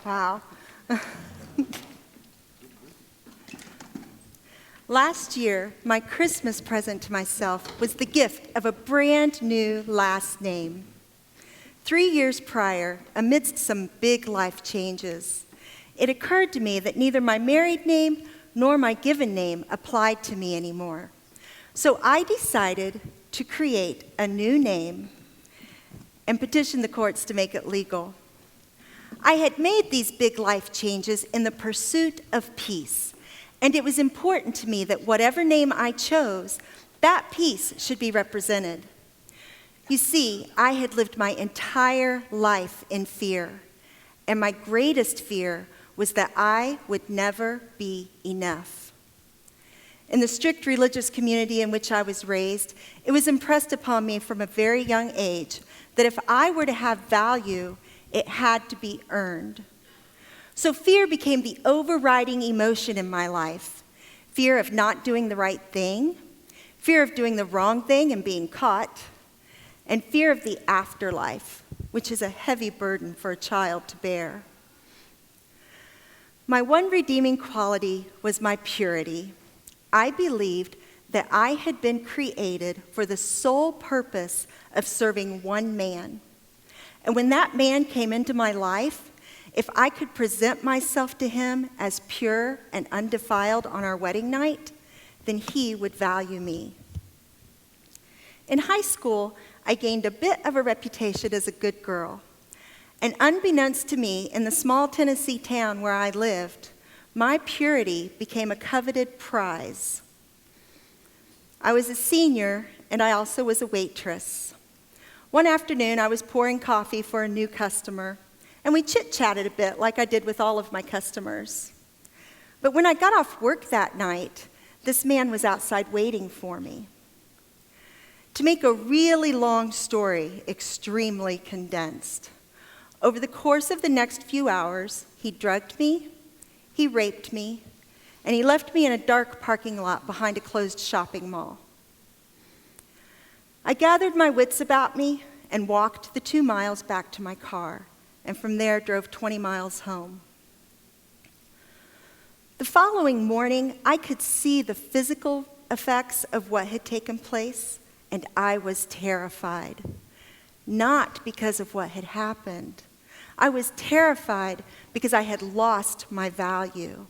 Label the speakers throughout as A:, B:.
A: Wow. Last year, my Christmas present to myself was the gift of a brand new last name. 3 years prior, amidst some big life changes, it occurred to me that neither my married name nor my given name applied to me anymore. So I decided to create a new name and petition the courts to make it legal. I had made these big life changes in the pursuit of peace, and it was important to me that whatever name I chose, that peace should be represented. You see, I had lived my entire life in fear, and my greatest fear was that I would never be enough. In the strict religious community in which I was raised, it was impressed upon me from a very young age that if I were to have value, it had to be earned. So fear became the overriding emotion in my life. Fear of not doing the right thing, fear of doing the wrong thing and being caught, and fear of the afterlife, which is a heavy burden for a child to bear. My one redeeming quality was my purity. I believed that I had been created for the sole purpose of serving one man. And when that man came into my life, if I could present myself to him as pure and undefiled on our wedding night, then he would value me. In high school, I gained a bit of a reputation as a good girl. And unbeknownst to me, in the small Tennessee town where I lived, my purity became a coveted prize. I was a senior, and I also was a waitress. One afternoon, I was pouring coffee for a new customer, and we chit-chatted a bit like I did with all of my customers. But when I got off work that night, this man was outside waiting for me. To make a really long story extremely condensed, over the course of the next few hours, he drugged me, he raped me, and he left me in a dark parking lot behind a closed shopping mall. I gathered my wits about me and walked the 2 miles back to my car, and from there drove 20 miles home. The following morning, I could see the physical effects of what had taken place, and I was terrified. Not because of what had happened. I was terrified because I had lost my value.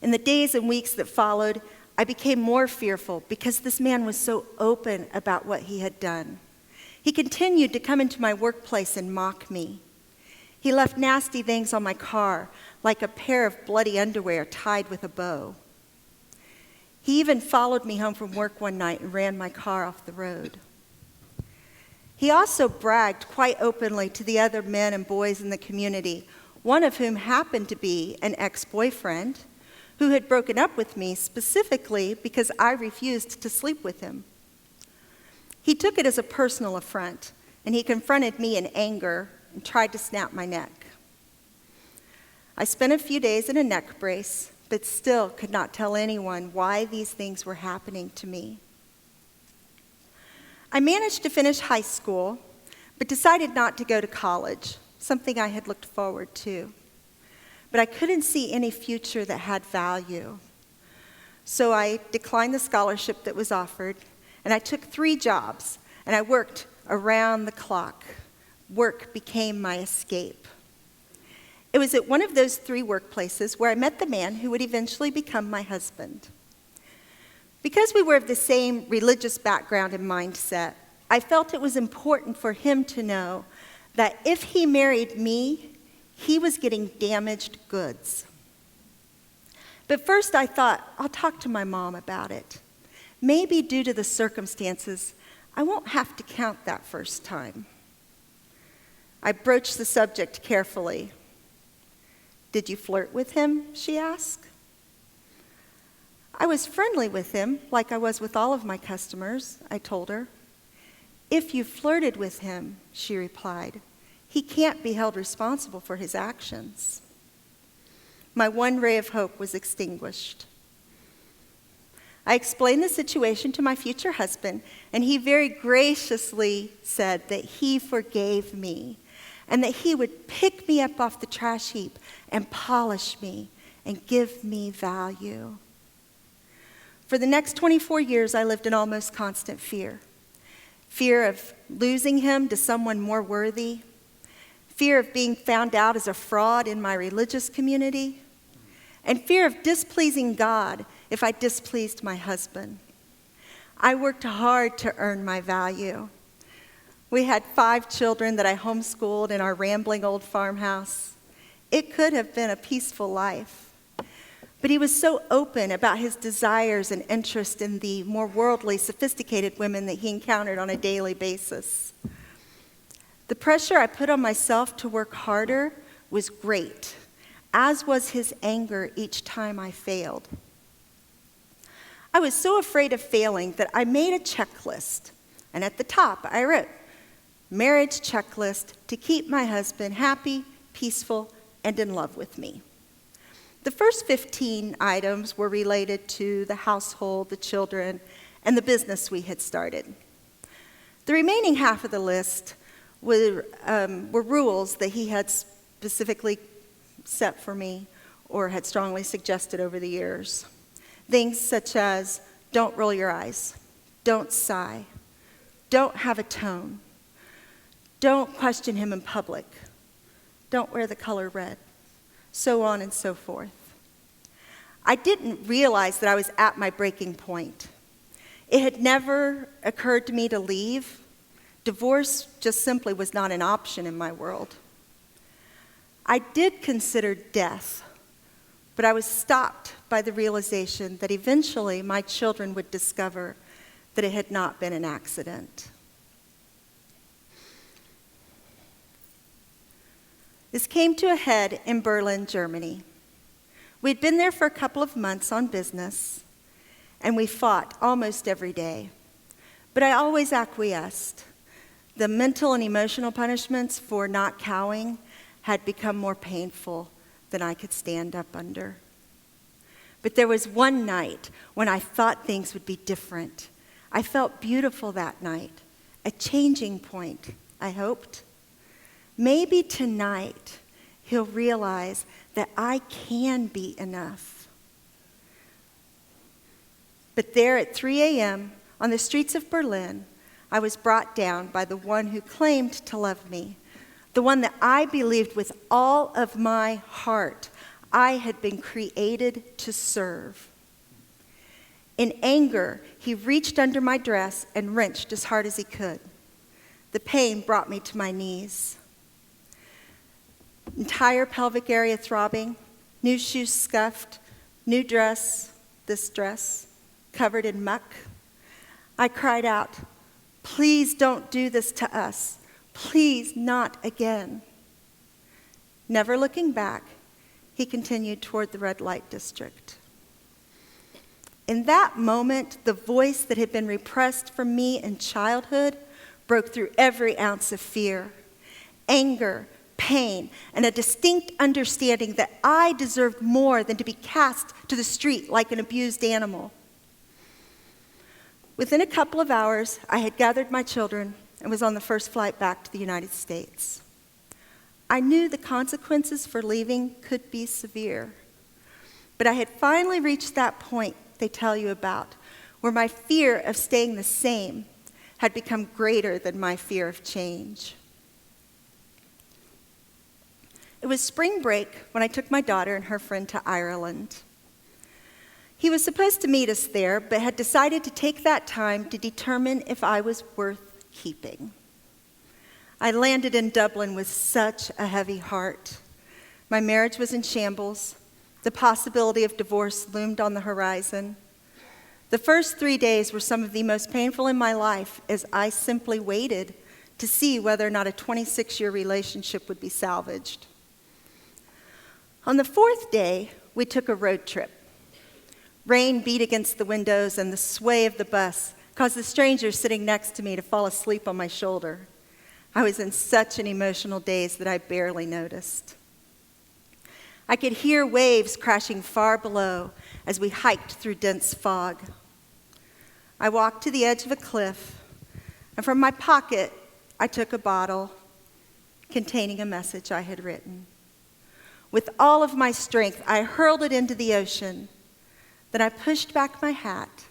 A: In the days and weeks that followed, I became more fearful because this man was so open about what he had done. He continued to come into my workplace and mock me. He left nasty things on my car, like a pair of bloody underwear tied with a bow. He even followed me home from work one night and ran my car off the road. He also bragged quite openly to the other men and boys in the community, one of whom happened to be an ex-boyfriend who had broken up with me specifically because I refused to sleep with him. He took it as a personal affront, and he confronted me in anger and tried to snap my neck. I spent a few days in a neck brace, but still could not tell anyone why these things were happening to me. I managed to finish high school, but decided not to go to college, something I had looked forward to. But I couldn't see any future that had value. So I declined the scholarship that was offered, and I took 3 jobs, and I worked around the clock. Work became my escape. It was at one of those 3 workplaces where I met the man who would eventually become my husband. Because we were of the same religious background and mindset, I felt it was important for him to know that if he married me, he was getting damaged goods. But first I thought, I'll talk to my mom about it. Maybe due to the circumstances, I won't have to count that first time. I broached the subject carefully. "Did you flirt with him?" she asked. "I was friendly with him, like I was with all of my customers," I told her. "If you flirted with him," she replied, "he can't be held responsible for his actions." My one ray of hope was extinguished. I explained the situation to my future husband, and he very graciously said that he forgave me and that he would pick me up off the trash heap and polish me and give me value. For the next 24 years, I lived in almost constant fear. Fear of losing him to someone more worthy. Fear of being found out as a fraud in my religious community. And fear of displeasing God if I displeased my husband. I worked hard to earn my value. We had 5 children that I homeschooled in our rambling old farmhouse. It could have been a peaceful life. But he was so open about his desires and interest in the more worldly, sophisticated women that he encountered on a daily basis. The pressure I put on myself to work harder was great, as was his anger each time I failed. I was so afraid of failing that I made a checklist, and at the top I wrote, marriage checklist to keep my husband happy, peaceful, and in love with me. The first 15 items were related to the household, the children, and the business we had started. The remaining half of the list were rules that he had specifically set for me or had strongly suggested over the years. Things such as don't roll your eyes, don't sigh, don't have a tone, don't question him in public, don't wear the color red, so on and so forth. I didn't realize that I was at my breaking point. It had never occurred to me to leave. Divorce just simply was not an option in my world. I did consider death, but I was stopped by the realization that eventually my children would discover that it had not been an accident. This came to a head in Berlin, Germany. We'd been there for a couple of months on business, and we fought almost every day. But I always acquiesced. The mental and emotional punishments for not cowing had become more painful than I could stand up under. But there was one night when I thought things would be different. I felt beautiful that night, a changing point, I hoped. Maybe tonight he'll realize that I can be enough. But there at 3 a.m. on the streets of Berlin, I was brought down by the one who claimed to love me, the one that I believed with all of my heart I had been created to serve. In anger, he reached under my dress and wrenched as hard as he could. The pain brought me to my knees. Entire pelvic area throbbing, new shoes scuffed, new dress, this dress, covered in muck. I cried out, "Please don't do this to us. Please not again." Never looking back, he continued toward the red light district. In that moment, the voice that had been repressed from me in childhood broke through every ounce of fear, anger, pain, and a distinct understanding that I deserved more than to be cast to the street like an abused animal. Within a couple of hours, I had gathered my children and was on the first flight back to the United States. I knew the consequences for leaving could be severe, but I had finally reached that point they tell you about, where my fear of staying the same had become greater than my fear of change. It was spring break when I took my daughter and her friend to Ireland. He was supposed to meet us there, but had decided to take that time to determine if I was worth keeping. I landed in Dublin with such a heavy heart. My marriage was in shambles. The possibility of divorce loomed on the horizon. The first 3 days were some of the most painful in my life as I simply waited to see whether or not a 26-year relationship would be salvaged. On the 4th day, we took a road trip. Rain beat against the windows, and the sway of the bus caused the stranger sitting next to me to fall asleep on my shoulder. I was in such an emotional daze that I barely noticed. I could hear waves crashing far below as we hiked through dense fog. I walked to the edge of a cliff, and from my pocket, I took a bottle, containing a message I had written. With all of my strength, I hurled it into the ocean. Then I pushed back my hat,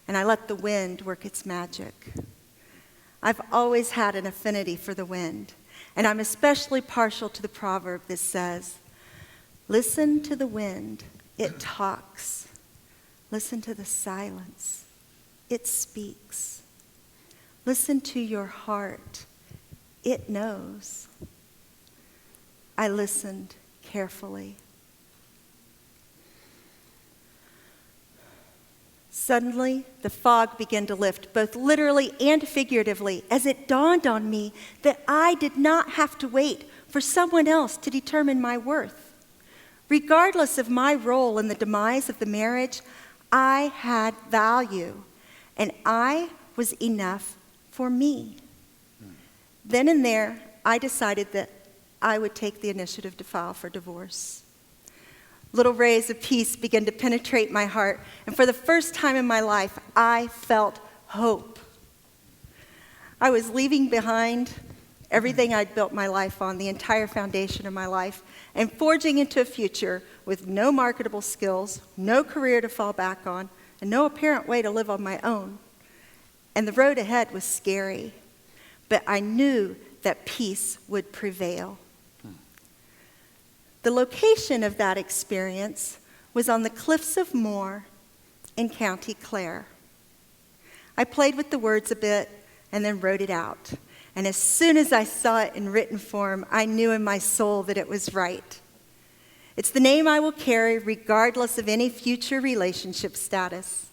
A: and I let the wind work its magic. I've always had an affinity for the wind, and I'm especially partial to the proverb that says, "Listen to the wind, it talks. Listen to the silence, it speaks. Listen to your heart, it knows." I listened carefully. Suddenly, the fog began to lift, both literally and figuratively, as it dawned on me that I did not have to wait for someone else to determine my worth. Regardless of my role in the demise of the marriage, I had value, and I was enough for me. Then and there, I decided that I would take the initiative to file for divorce. Little rays of peace began to penetrate my heart, and for the first time in my life, I felt hope. I was leaving behind everything I'd built my life on, the entire foundation of my life, and forging into a future with no marketable skills, no career to fall back on, and no apparent way to live on my own. And the road ahead was scary, but I knew that peace would prevail. The location of that experience was on the cliffs of Mohr in County Clare. I played with the words a bit and then wrote it out. And as soon as I saw it in written form, I knew in my soul that it was right. It's the name I will carry regardless of any future relationship status.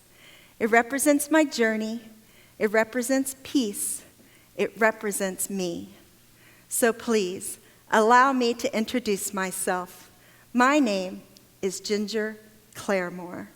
A: It represents my journey. It represents peace. It represents me. So please, allow me to introduce myself. My name is Ginger Claremohr.